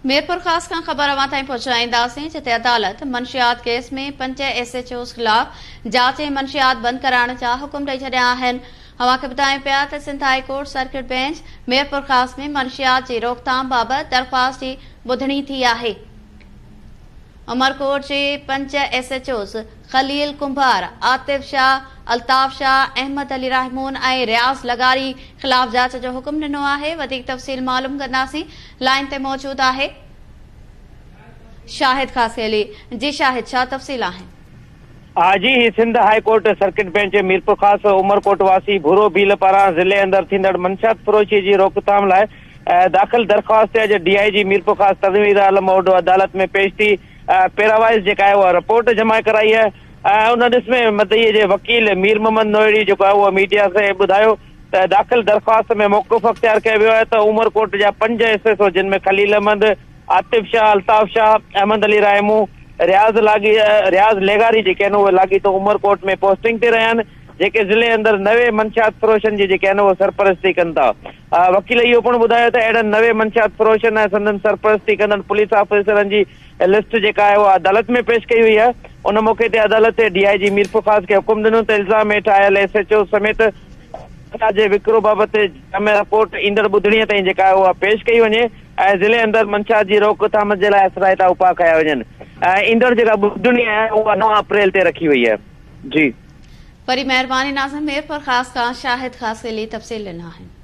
मीरपुर ख़ास खां ख़बर अवां ताईं पहुचाईंदासीं, जिते अदालत मंशियात केस में 5 SHOs ख़िलाफ़ जांच ऐं मंशियात बंद कराइण जा हुकुम ॾेई छॾिया आहिनि। अवां खे ॿुधायूं पिया त Sindh high court circuit bench Mirpur Khas में मंशियात जी रोकथाम बाबति दरख़्वास्त जी ॿुधणी थी आहे। उमरकोट जे 5 SHOs खलील कुंभार, आतिफ शाह, अल्ताफ शाह, अहमद अली रहमून ऐं रियाज़ लगारी ख़िलाफ़ जांच जो हुकुम ॾिनो आहे। वधीक तफ़सील मालूम कंदासीं। लाइन ते मौजूद आहे शाहिद खासेली। जी शाहिद, छा तफ़सील आहिनि? जी Sindh high court circuit bench Mirpur Khas Umarkot वासी भूरो भील पारां ज़िले अंदर थींदड़ मंशियात फ़रोशी जी रोकथाम लाइ दाख़िल दरख़्वास्त अॼु DIG मीरपुर ख़ास तनवीर आलम ओडो अदालत में पेश थी पैरावाइज़ जेका आहे उहा रिपोर्ट जमा कराई है। उन ॾिस में मदईअ जे वकील मीर मोहम्मद नोएड़ी जेको आहे उहो मीडिया खे ॿुधायो त दाख़िल दरख़्वास्त में मौक़ुफ़ अख़्तियार कयो वियो आहे त उमरकोट जा 5 SHO जिन में खलील अहमद, आतिफ शाह, अल्ताफ शाह, अहमद अली रहमू, रियाज़ लेगारी जेके आहिनि उहे लाॻीतो उमरकोट में पोस्टिंग ते रहिया आहिनि, जेके ज़िले अंदर नवे मंशियात फ़रोशनि जी जेके आहिनि उहे सरपरस्ती कनि था। वकील इहो पिणु ॿुधायो त अहिड़नि नवे मंशियात फ़रोशनि ऐं संदनि सरपरस्ती कंदड़ पुलिस ऑफिसरनि जी लिस्ट जेका आहे उहा अदालत में पेश कई हुई आहे। उन मौक़े ते अदालत DIG मीरपुर ख़ास खे हुकुम ॾिनो त इल्ज़ाम हेठि आयल SHO समेत जे विकिरो बाबति जामिया रिपोर्ट ईंदड़ ॿुधणीअ ताईं जेका आहे उहा पेश कई वञे ऐं ज़िले अंदर मंशियात जी रोकथाम जे लाइ असराइता उपाउ कया वञनि। ईंदड़ जेका ॿुधणी आहे उहा 9 अप्रैल ते रखी वई आहे। जी वरी महिरबानी नाज़िम, मीरपुर ख़ास खां शाहिद खासेली तफ़सील ॾिना आहिनि।